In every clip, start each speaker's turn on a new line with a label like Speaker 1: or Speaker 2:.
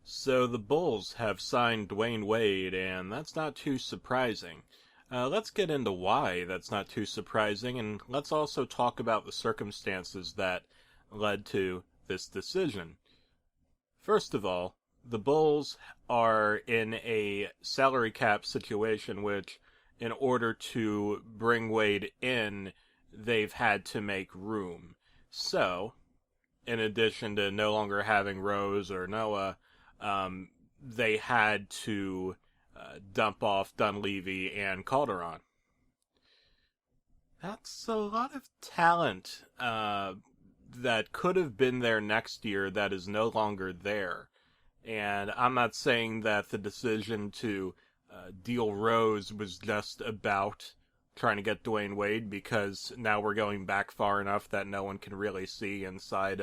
Speaker 1: So the Bulls have signed Dwyane Wade, and that's not too surprising. Let's get into why that's not too surprising, and let's also talk about the circumstances that led to this decision. First of all, the Bulls are in a salary cap situation which, in order to bring Wade in, they've had to make room. So, in addition to no longer having Rose or Noah, they had to dump off Dunleavy and Calderon. That's a lot of talent that could have been there next year that is no longer there. And I'm not saying that the decision to deal Rose was just about trying to get Dwyane Wade, because now we're going back far enough that no one can really see inside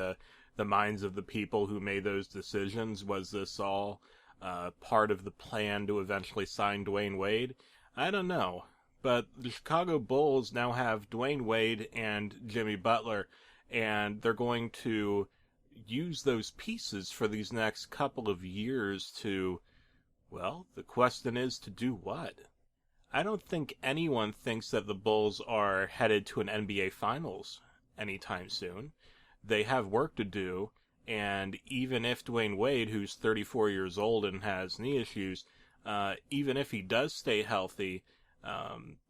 Speaker 1: the minds of the people who made those decisions. Was this all part of the plan to eventually sign Dwyane Wade? I don't know. But the Chicago Bulls now have Dwyane Wade and Jimmy Butler, and they're going to use those pieces for these next couple of years to, well, the question is, to do what? I don't think anyone thinks that the Bulls are headed to an NBA Finals anytime soon. They have work to do, and even if Dwyane Wade, who's 34 years old and has knee issues, even if he does stay healthy,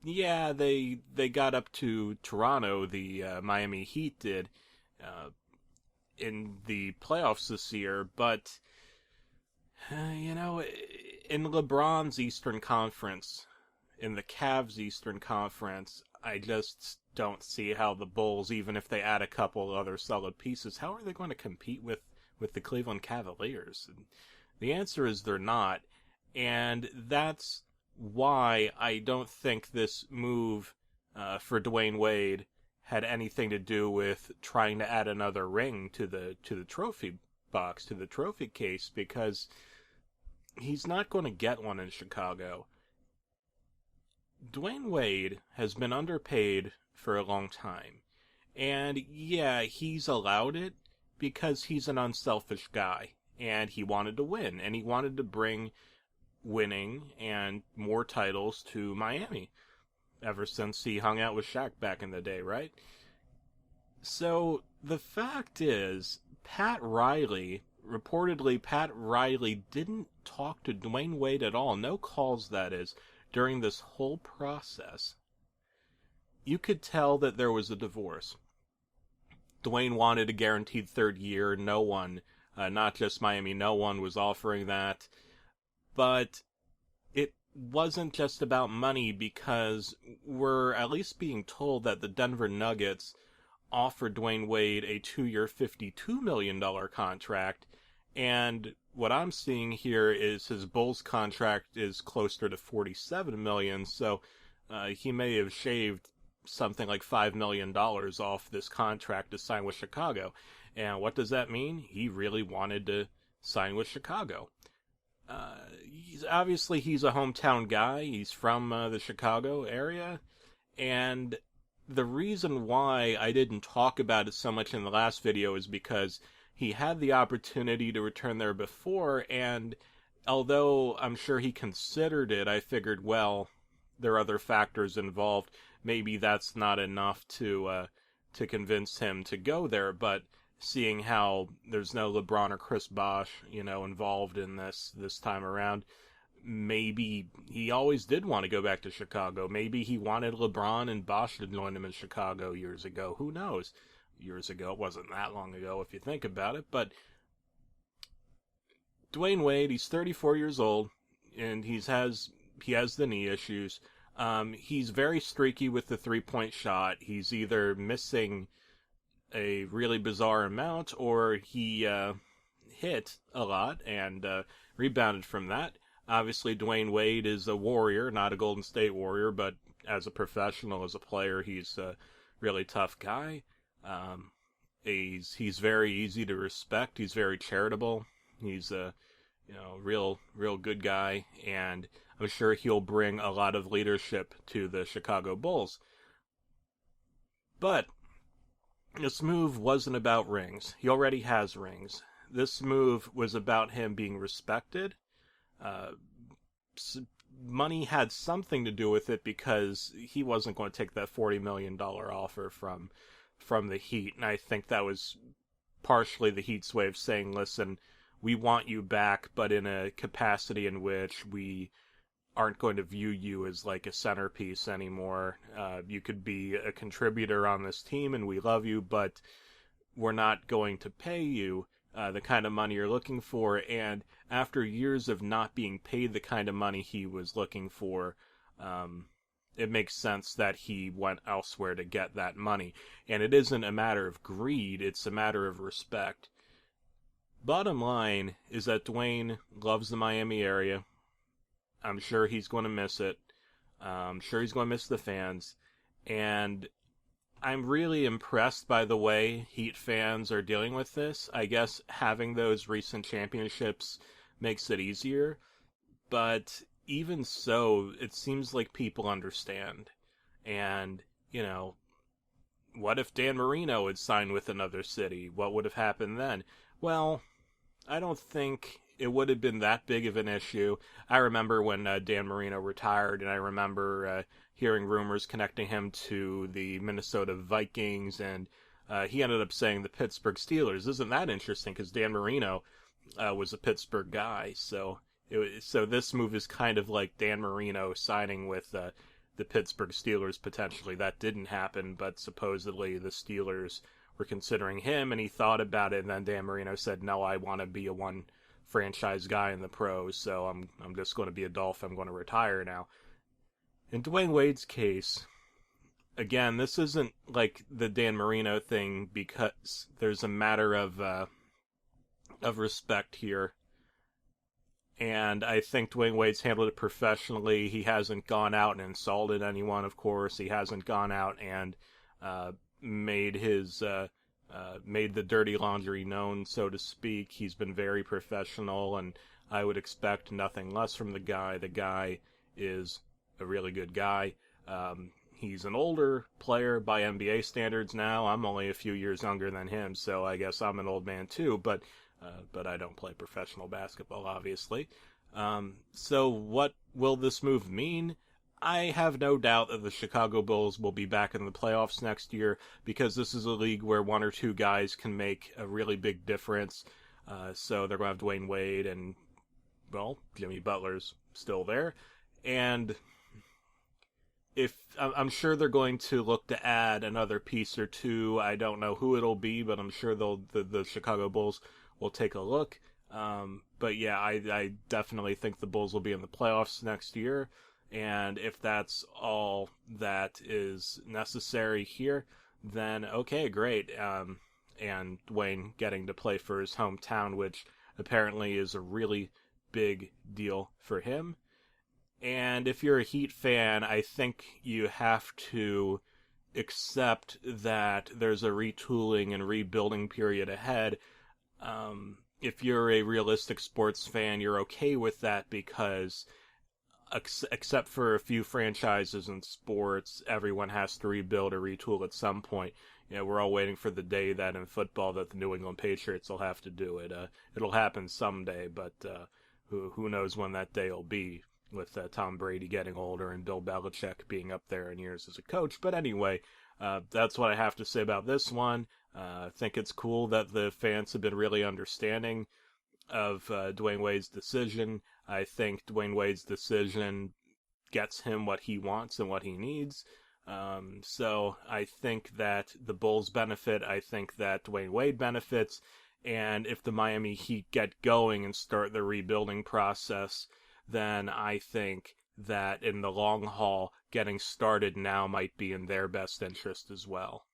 Speaker 1: yeah, they got up to Toronto, the Miami Heat did, in the playoffs this year, but, in LeBron's Eastern Conference, in the Cavs Eastern Conference, I just don't see how the Bulls, even if they add a couple other solid pieces, how are they going to compete with the Cleveland Cavaliers? And the answer is they're not, and that's why I don't think this move for Dwyane Wade had anything to do with trying to add another ring to the trophy box, to the trophy case, because he's not going to get one in Chicago. Dwyane Wade has been underpaid for a long time. And yeah, he's allowed it because he's an unselfish guy. And he wanted to win. And he wanted to bring winning and more titles to Miami. Ever since he hung out with Shaq back in the day, right? So the fact is, reportedly Pat Riley didn't talk to Dwyane Wade at all. No calls, that is, during this whole process. You could tell that there was a divorce. Dwyane wanted a guaranteed third year. No one, not just Miami, no one was offering that. But it wasn't just about money, because we're at least being told that the Denver Nuggets offered Dwyane Wade a 2-year, $52 million contract, and what I'm seeing here is his Bulls contract is closer to $47 million, so he may have shaved something like $5 million off this contract to sign with Chicago. And what does that mean? He really wanted to sign with Chicago. He's a hometown guy. He's from the Chicago area, and the reason why I didn't talk about it so much in the last video is because he had the opportunity to return there before, and although I'm sure he considered it, I figured, well, there are other factors involved. Maybe that's not enough to convince him to go there, but seeing how there's no LeBron or Chris Bosh, involved in this time around, maybe he always did want to go back to Chicago. Maybe he wanted LeBron and Bosh to join him in Chicago years ago. Who knows? Years ago, it wasn't that long ago if you think about it, but Dwyane Wade, he's 34 years old, and he has the knee issues. He's very streaky with the three-point shot. He's either missing a really bizarre amount, or he hit a lot and rebounded from that. Obviously, Dwyane Wade is a Warrior, not a Golden State Warrior, but as a professional, as a player, he's a really tough guy. He's very easy to respect. He's very charitable. He's a real good guy, and I'm sure he'll bring a lot of leadership to the Chicago Bulls. But this move wasn't about rings. He already has rings. This move was about him being respected. Uh, Money had something to do with it because he wasn't going to take that $40 million offer from the Heat, and I think that was partially the Heat's way of saying, listen, we want you back, but in a capacity in which we aren't going to view you as like a centerpiece anymore. You could be a contributor on this team, and we love you, but we're not going to pay you the kind of money you're looking for. And after years of not being paid the kind of money he was looking for, it makes sense that he went elsewhere to get that money. And it isn't a matter of greed, it's a matter of respect. Bottom line is that Dwyane loves the Miami area. I'm sure he's going to miss it. I'm sure he's going to miss the fans. And I'm really impressed by the way Heat fans are dealing with this. I guess having those recent championships makes it easier. But even so, it seems like people understand. And, you know, what if Dan Marino had signed with another city? What would have happened then? Well, I don't think it would have been that big of an issue. I remember when Dan Marino retired, and I remember hearing rumors connecting him to the Minnesota Vikings, and he ended up saying the Pittsburgh Steelers. Isn't that interesting? Because Dan Marino was a Pittsburgh guy, so this move is kind of like Dan Marino signing with the Pittsburgh Steelers potentially. That didn't happen, but supposedly the Steelers were considering him, and he thought about it, and then Dan Marino said, no, I want to be a one franchise guy in the pros, so I'm just going to be a Dolphin. I'm going to retire now. In Dwyane Wade's case, again, this isn't like the Dan Marino thing because there's a matter of respect here. And I think Dwyane Wade's handled it professionally. He hasn't gone out and insulted anyone, of course. He hasn't gone out and made the dirty laundry known, so to speak. He's been very professional, and I would expect nothing less from the guy. The guy is a really good guy. He's an older player by NBA standards now. I'm only a few years younger than him, so I guess I'm an old man too, but I don't play professional basketball, obviously. So what will this move mean? I have no doubt that the Chicago Bulls will be back in the playoffs next year because this is a league where one or two guys can make a really big difference. So they're going to have Dwyane Wade and, well, Jimmy Butler's still there. And I'm sure they're going to look to add another piece or two. I don't know who it'll be, but I'm sure the Chicago Bulls will take a look. But yeah, I definitely think the Bulls will be in the playoffs next year. And if that's all that is necessary here, then okay, great. And Dwyane getting to play for his hometown, which apparently is a really big deal for him. And if you're a Heat fan, I think you have to accept that there's a retooling and rebuilding period ahead. If you're a realistic sports fan, you're okay with that because except for a few franchises in sports, everyone has to rebuild or retool at some point. You know, we're all waiting for the day that in football that the New England Patriots will have to do it. It'll happen someday, but who knows when that day will be, with Tom Brady getting older and Bill Belichick being up there in years as a coach. But anyway, that's what I have to say about this one. I think it's cool that the fans have been really understanding of Dwyane Wade's decision. I think Dwyane Wade's decision gets him what he wants and what he needs. So I think that the Bulls benefit. I think that Dwyane Wade benefits. And if the Miami Heat get going and start the rebuilding process, then I think that in the long haul, getting started now might be in their best interest as well.